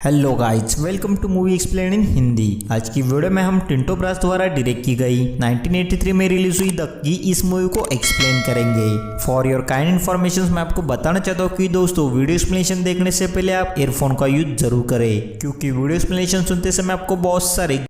Hello guys, welcome to movie explain in Hindi. आज की video में हम टिंटो ब्रास द्वारा डायरेक्ट की गई 1983 में रिलीज हुई द की इस मूवी को एक्सप्लेन करेंगे। फॉर योर काइंड इन्फॉर्मेशन मैं आपको बताना चाहता हूँ कि दोस्तों वीडियो एक्सप्लेनेशन देखने से पहले आप ईयरफोन का यूज जरूर करें, क्योंकि वीडियो एक्सप्लेनेशन सुनते समय आपको बहुत सारे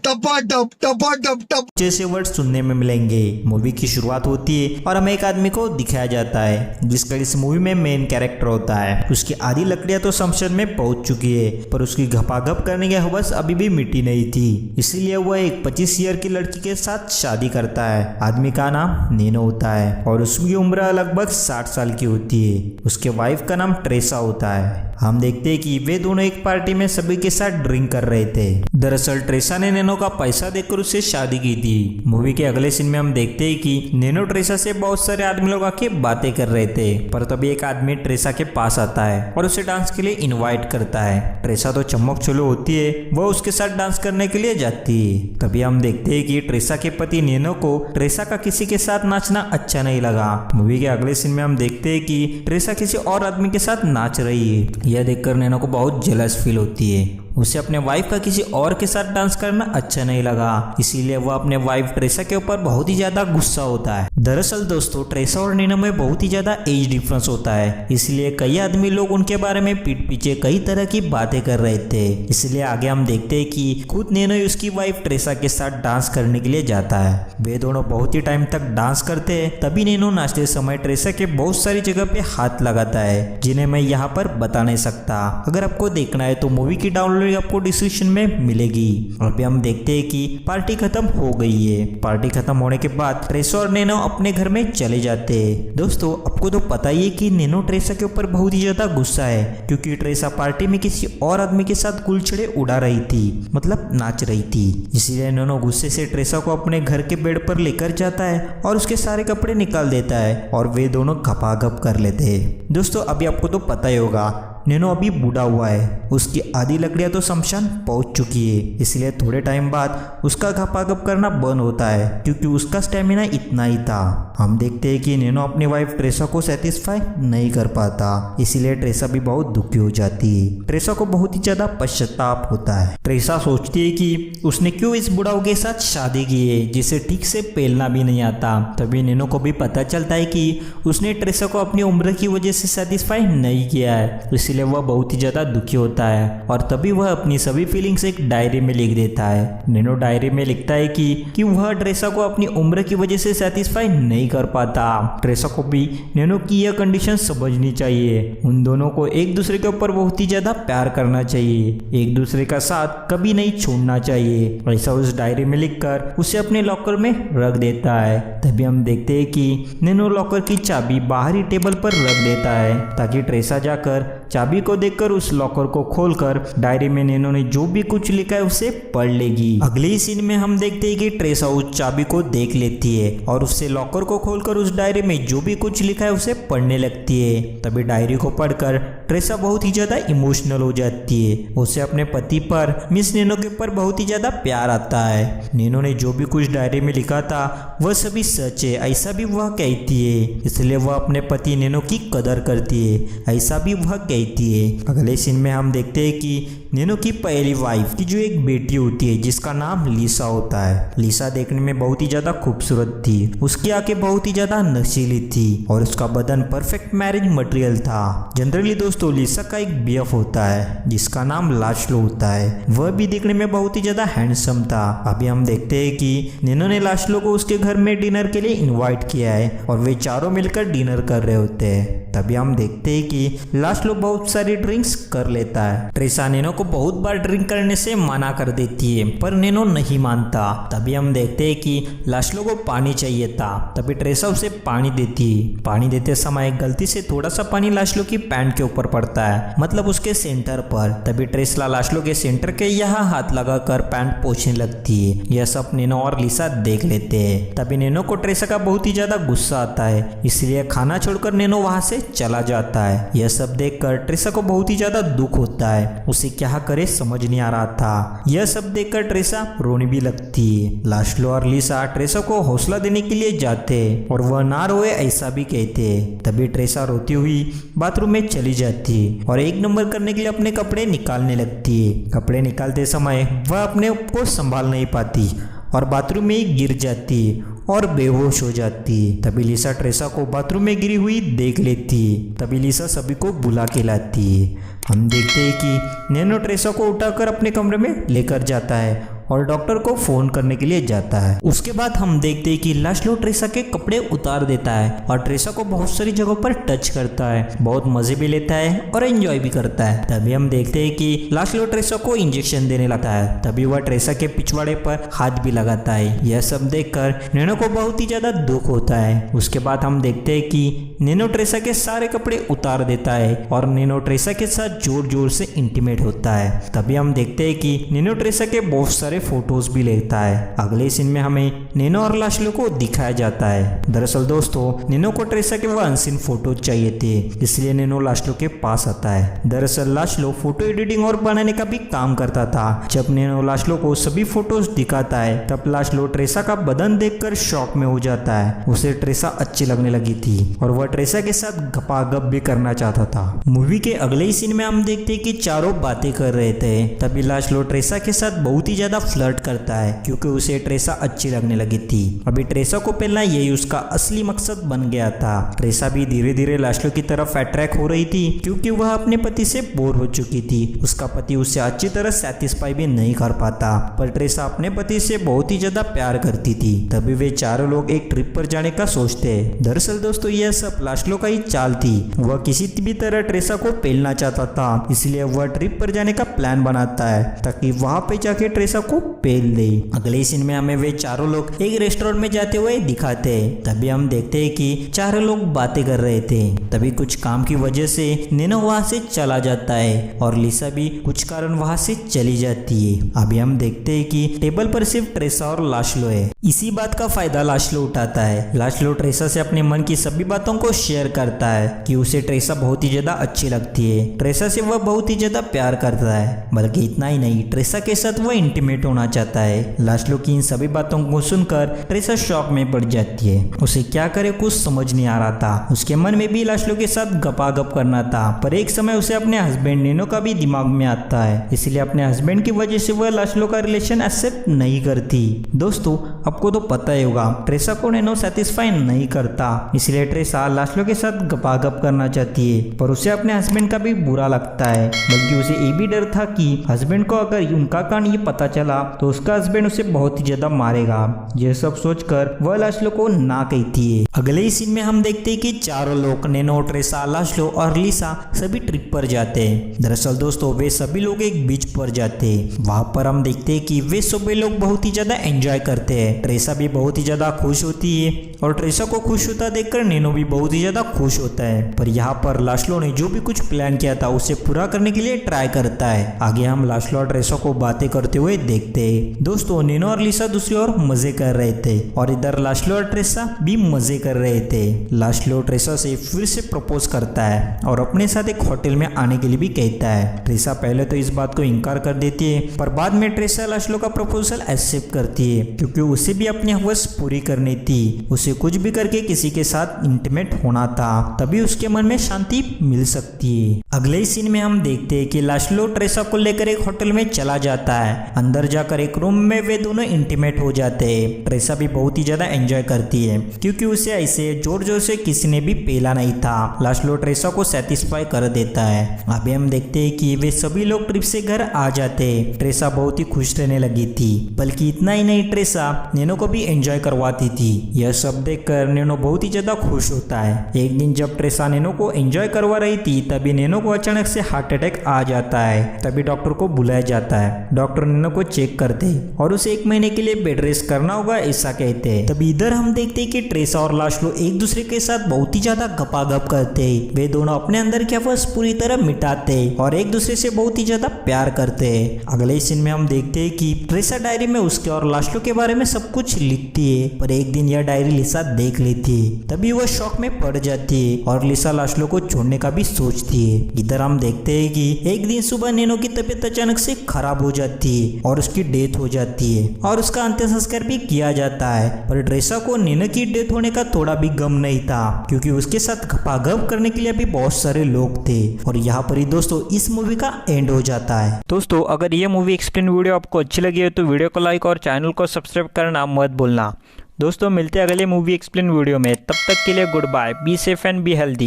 टप जैसे वर्ड सुनने में मिलेंगे। मूवी की शुरुआत होती है और हमें एक आदमी को दिखाया जाता है जिसका इस मूवी में मेन कैरेक्टर होता है। उसकी आधी लकड़ियां तो शमशान में पहुंच चुकी है, पर उसकी घपाघप करने की हवस अभी भी मिटी नहीं थी। इसीलिए वह एक 25 ईयर की लड़की के साथ शादी करता है। आदमी का नाम नीनो होता है और उसकी उम्र लगभग 60 साल की होती है। उसके वाइफ का नाम ट्रेसा होता है। हम देखते हैं कि वे दोनों एक पार्टी में सभी के साथ ड्रिंक कर रहे थे। दरअसल ट्रेसा ने नैनो का पैसा देकर उससे शादी की थी। मूवी के अगले सीन में हम देखते हैं कि नैनो ट्रेसा से बहुत सारे आदमी लोग आके बातें कर रहे थे, पर तभी एक आदमी ट्रेसा के पास आता है और उसे डांस के लिए इनवाइट करता है। ट्रेसा तो चमक चलो होती है, वह उसके साथ डांस करने के लिए जाती है। तभी हम देखते हैं कि ट्रेसा के पति नैनो को ट्रेसा का किसी के साथ नाचना अच्छा नहीं लगा। मूवी के अगले सीन में हम देखते हैं कि ट्रेसा किसी और आदमी के साथ नाच रही है। यह देखकर नैनो को बहुत जेलस फील होती है। उसे अपने वाइफ का किसी और के साथ डांस करना अच्छा नहीं लगा, इसीलिए वह अपने वाइफ ट्रेसा के ऊपर बहुत ही ज्यादा गुस्सा होता है। दरअसल दोस्तों ट्रेसा और नैनो में बहुत ही ज्यादा एज डिफरेंस होता है, इसलिए कई आदमी लोग उनके बारे में पीठ पीछे कई तरह की बातें कर रहे थे। इसलिए आगे हम देखते हैं कि खुद नैनो उसकी वाइफ ट्रेसा के साथ डांस करने के लिए जाता है। वे दोनों बहुत ही टाइम तक डांस करते हैं। तभी नैनो नाचते समय ट्रेसा के बहुत सारी जगह पे हाथ लगाता है, जिन्हें मैं यहाँ पर बता नहीं सकता। अगर आपको देखना है तो मूवी की डाउनलोड आपको डिस्क्रिप्शन में मिलेगी। अभी हम देखते हैं कि पार्टी खत्म हो गई है। पार्टी खत्म होने के बाद ट्रेसा और नैनो अपने घर में चले जाते हैं। दोस्तों आपको तो पता ही है कि नैनो ट्रेसा के ऊपर बहुत ही ज्यादा गुस्सा है, क्योंकि ट्रेसा पार्टी में किसी और आदमी के साथ गुलछड़े उड़ा रही थी, मतलब नाच रही थी। इसीलिए नैनो गुस्से से ट्रेसा को अपने घर के बेड पर लेकर जाता है और उसके सारे कपड़े निकाल देता है और वे दोनों घपाघप कर लेते हैं। दोस्तों अभी आपको तो पता ही होगा नैनो अभी बूढ़ा हुआ है, उसकी आधी लकड़ियां तो शमशान पहुंच चुकी है। इसलिए थोड़े टाइम बाद उसका घपाघप करना बंद होता है, क्योंकि उसका स्टेमिना इतना ही था। हम देखते हैं कि नैनो अपनी वाइफ ट्रेसा को सेटिस्फाई नहीं कर पाता, इसीलिए ट्रेसा भी बहुत दुखी हो जाती है। ट्रेसा को बहुत ही ज्यादा पश्चाताप होता है। ट्रेसा सोचती है कि उसने क्यों इस बुढ़ाऊ के साथ शादी की है जिसे ठीक से पेलना भी नहीं आता। तभी नैनो को भी पता चलता है कि उसने ट्रेसा को अपनी उम्र की वजह से सेटिस्फाई नहीं किया है, इसलिए वह बहुत ही ज्यादा दुखी होता है। और तभी वह अपनी सभी फीलिंग्स एक डायरी में लिख देता है। नैनो डायरी में लिखता है कि वह ट्रेसा को अपनी उम्र की वजह से सेटिस्फाई नहीं कर पाता। ट्रेसा को भी नैनो की यह कंडीशन समझनी चाहिए। उन दोनों को एक दूसरे के ऊपर बहुत ही ज्यादा प्यार करना चाहिए, एक दूसरे का साथ कभी नहीं छोड़ना चाहिए। ऐसा उस डायरी में लिखकर उसे अपने लॉकर में रख देता है। तभी हम देखते हैं कि नैनो लॉकर की चाबी बाहरी टेबल पर रख देता है, ताकि ट्रेसा जाकर चाबी को देखकर उस लॉकर को खोलकर डायरी में नैनो ने जो भी कुछ लिखा है उसे पढ़ लेगी। अगले ही सीन में हम देखते हैं कि ट्रेसा उस चाबी को देख लेती है और उससे लॉकर को खोलकर उस डायरी में जो भी कुछ लिखा है उसे पढ़ने लगती है। तभी डायरी को पढ़कर ट्रेसा बहुत ही ज्यादा इमोशनल हो जाती है। उसे अपने पति पर मिस नैनो के ऊपर बहुत ही ज्यादा प्यार आता है। नैनो ने जो भी कुछ डायरी में लिखा था वह सभी सच है, ऐसा भी वह कहती है। इसलिए वह अपने पति नैनो की कदर करती है, ऐसा भी वह कहती है। अगले सीन में हम देखते हैं कि नैनो की पहली वाइफ की जो एक बेटी होती है जिसका नाम लिसा होता है। लिसा देखने में बहुत ही ज्यादा खूबसूरत थी, उसकी आंखें बहुत ही ज्यादा नशीली थी और उसका बदन परफेक्ट मैरिज मटेरियल था। जनरली दोस्तों लिसा का एक बीएफ होता है जिसका नाम लाश्लो होता है, वह भी देखने में बहुत ही ज्यादा हैंडसम था। अभी हम देखते हैं कि नैनो ने लाश्लो को उसके घर में डिनर के लिए इन्वाइट किया है और वे चारों मिलकर डिनर कर रहे होते हैं। तभी हम देखते हैं कि लाश्लो बहुत सारी ड्रिंक्स कर लेता है। ट्रेसा नैनो को बहुत बार ड्रिंक करने से मना कर देती है, पर नैनो नहीं मानता। तभी हम देखते हैं कि लाश्लो को पानी चाहिए था। तभी ट्रेसा उसे पानी देती है। पानी देते समय गलती से थोड़ा सा पानी लाश्लो की पैंट के ऊपर पड़ता है, मतलब उसके सेंटर पर। तभी ट्रेसा लाश्लो के सेंटर के यहाँ हाथ लगाकर पैंट पोंछने लगती है। यह सब नैनो और लिसा देख लेते हैं। तभी नैनो को ट्रेसा का बहुत ही ज्यादा गुस्सा आता है, इसलिए खाना छोड़कर नैनो वहां से चला जाता है। यह सब देखकर देखकर ट्रेसा को बहुत ही ज्यादा दुख होता है। उसे क्या करे समझ नहीं आ रहा था। यह सब देखकर ट्रेसा रोने भी लगती है। लास्लो और लिसा ट्रेसा को हौसला देने के लिए जाते और वह ना रोए ऐसा भी कहते। तभी ट्रेसा रोती हुई बाथरूम में चली जाती और एक नंबर करने के लिए अपने कपड़े निकालने लगती है। कपड़े निकालते समय वह अपने आप को संभाल नहीं पाती और बाथरूम में ही गिर जाती और बेहोश हो जाती। तभी लिसा ट्रेसा को बाथरूम में गिरी हुई देख लेती। तभी लिसा सभी को बुला के लाती। हम देखते हैं कि नैनो ट्रेसा को उठाकर अपने कमरे में लेकर जाता है और डॉक्टर को फोन करने के लिए जाता है। उसके बाद हम देखते हैं कि लास्लो ट्रेसा के कपड़े उतार देता है और ट्रेसा को बहुत सारी जगहों पर टच करता है, बहुत मजे भी लेता है और एंजॉय भी करता है। तभी हम देखते हैं कि लास्लो ट्रेसा को इंजेक्शन देने लगता है। तभी वह ट्रेसा के पिछवाड़े पर हाथ भी लगाता है। यह सब देखकर नैनो को बहुत ही ज्यादा दुख होता है। उसके बाद हम देखते हैं कि नैनो ट्रेसा के सारे कपड़े उतार देता है और नैनो ट्रेसा के साथ जोर जोर से इंटीमेट होता है। तभी हम देखते हैं कि नैनो ट्रेसा के बहुत सारे फोटोज भी लेता है। अगले सीन में हमें नैनो और लास्लो को दिखाया जाता है। दरअसल दोस्तों नैनो को ट्रेसा के वह अनसीन फोटो चाहिए थे, इसलिए नैनो लास्लो के पास आता है। दरअसल लास्लो फोटो एडिटिंग और बनाने का भी काम करता था। जब नैनो लास्लो को सभी फोटोज दिखाता है तब लास्लो ट्रेसा का बदन देखकर शॉक में हो जाता है। उसे ट्रेसा अच्छी लगने लगी थी और वह ट्रेसा के साथ गपागप भी करना चाहता था। मूवी के अगले ही सीन में हम देखते हैं कि चारों बातें कर रहे थे। तभी लास्लो ट्रेसा के साथ बहुत ही ज्यादा फ्लर्ट करता है क्योंकि उसे ट्रेसा अच्छी लगने लगी थी। अभी ट्रेसा को पहला यही उसका असली मकसद बन गया था। ट्रेसा भी धीरे धीरे लास्लो की तरफ अट्रैक्ट हो रही थी क्योंकि वह अपने पति से बोर हो चुकी थी। उसका पति उसे अच्छी तरह सैटिस्फाई भी नहीं कर पाता, पर ट्रेसा अपने पति से बहुत ही ज्यादा प्यार करती थी। तभी वे चारों लोग एक ट्रिप पर जाने का सोचते हैं। दरअसल दोस्तों यह सब लास्लो का ही चाल थी। वह किसी भी तरह ट्रेसा को पेलना चाहता था, इसलिए वह ट्रिप पर जाने का प्लान बनाता है ताकि वहां पे जाके ट्रेसा को पेल दे। अगले सीन में हमें वे चारों लोग एक रेस्टोरेंट में जाते हुए दिखाते हैं। तभी हम देखते हैं कि चारों लोग बातें कर रहे थे। तभी कुछ काम की वजह से नैनो वहां से चला जाता है और लिसा भी कुछ कारण वहां से चली जाती है। अभी हम देखते हैं कि टेबल पर सिर्फ ट्रेसा और लास्लो है। इसी बात का फायदा लास्लो उठाता है। लास्लो ट्रेसा से अपने मन की सभी बातों को शेयर करता है कि उसे ट्रेसा बहुत ही ज्यादा अच्छी लगती है। ट्रेसा से वह बहुत ही ज्यादा प्यार करता है, बल्कि इतना ही नहीं ट्रेसा के साथ वह इंटीमेट होना चाहता है। लास्लो की इन सभी बातों को सुनकर ट्रेसा शॉक में पड़ जाती है। उसे क्या करे कुछ समझ नहीं आ रहा था। उसके मन में भी लास्लो के साथ गपागप करना था, पर एक समय उसे अपने हस्बैंड नैनो का भी दिमाग में आता है, इसलिए अपने हस्बैंड की वजह से वह लास्लो का रिलेशन एक्सेप्ट नहीं करती। दोस्तों आपको तो पता ही होगा ट्रेसा को नैनो सेटिस्फाई नहीं करता, इसलिए ट्रेसा लास्लो के साथ गपागप करना चाहती है, पर उसे अपने हस्बैंड का भी बुरा लगता है। बल्कि उसे ये भी डर था कि हस्बैंड को अगर उनका कांड ये पता चला तो उसका हस्बैंड उसे बहुत ही ज्यादा मारेगा। यह सब सोचकर वह लास्लो को ना कहती है। अगले ही सीन में हम देखते हैं कि चारों लोग नैनो, ट्रेसा, लास्लो और लिसा सभी ट्रिप पर जाते हैं। दरअसल दोस्तों वे सभी लोग एक बीच पर जाते हैं। वहां पर हम देखते हैं कि वे सभी लोग बहुत ही ज्यादा एंजॉय करते हैं। ट्रेसा भी बहुत ही ज्यादा खुश होती है और ट्रेसा को खुश होता देखकर नैनो भी बहुत ही ज्यादा खुश होता है। पर यहाँ पर लास्लो ने जो भी कुछ प्लान किया था उसे पूरा करने के लिए ट्राई करता है। आगे हम लास्लो और ट्रेसा को बातें करते हुए देखते हैं। दोस्तों नैनो और लिसा दूसरी ओर मजे कर रहे थे और इधर लास्लो और ट्रेसा भी मजे कर रहे थे। लास्लो ट्रेसा से फिर से प्रपोज करता है और अपने साथ एक होटल में आने के लिए भी कहता है। ट्रेसा पहले तो इस बात को इनकार कर देती है, पर बाद में ट्रेसा लास्लो का प्रपोजल एक्सेप्ट करती है क्योंकि उसे भी अपनी हवस पूरी करनी थी। उसे कुछ भी करके किसी के साथ इंटीमेट होना था, तभी उसके मन में शांति मिल सकती है। अगले सीन में हम देखते हैं कि लास्लो ट्रेसा को लेकर एक होटल में चला जाता है। अंदर जाकर एक रूम में वे दोनों इंटीमेट हो जाते हैं। ट्रेसा भी बहुत ही ज्यादा एंजॉय करती है क्योंकि उसे ऐसे जोर जोर से किसी ने भी पेला नहीं था। लास्लो ट्रेसा को सेटिस्फाई कर देता है। अभी हम देखते हैं कि वे सभी लोग ट्रिप से घर आ जाते हैं। ट्रेसा बहुत ही खुश रहने लगी थी, बल्कि इतना ही नहीं ट्रेसा नैनो को भी एंजॉय करवाती थी। यह सब देखकर नैनो बहुत ही ज्यादा खुश होता है। एक दिन जब ट्रेसा नैनो को एंजॉय करवा रही थी तभी नैनो को अचानक से हार्ट अटैक आ जाता है। तभी डॉक्टर को बुलाया जाता है। डॉक्टर नैनो को चेक करते और उसे 1 महीने के लिए बेड रेस्ट करना होगा ऐसा कहते हैं। तभी इधर हम देखते हैं कि ट्रेसा और लास्लो एक दूसरे के साथ बहुत ही ज्यादा गपागप करते हैं। वे दोनों अपने अंदर की हवस पूरी तरह मिटाते और एक दूसरे से बहुत ही ज्यादा प्यार करते हैं। अगले सीन में हम देखते हैं कि ट्रेसा डायरी में उसके और लास्लो के बारे में सब कुछ लिखती है, पर एक दिन यह डायरी लिसा देख लेती है तभी वह शॉक में पड़ जाती है और लिसा लास्लो को छोड़ने का भी सोचती है। इधर हम देखते हैं कि एक दिन सुबह नैनो की तबीयत अचानक से खराब हो जाती है और उसकी डेथ हो जाती है और उसका अंतिम संस्कार भी किया जाता है। पर ट्रेसा को नैनो की डेथ होने का थोड़ा भी गम नहीं था क्योंकि उसके साथ गपागप करने के लिए भी बहुत सारे लोग थे। और यहाँ पर ही दोस्तों इस मूवी का एंड हो जाता है। दोस्तों अगर ये मूवी एक्सप्लेन वीडियो आपको अच्छी लगी है तो वीडियो को लाइक और चैनल को सब्सक्राइब करना मत भूलना। दोस्तों मिलते हैं अगले मूवी एक्सप्लेन वीडियो में, तब तक के लिए goodbye, be safe and be healthy.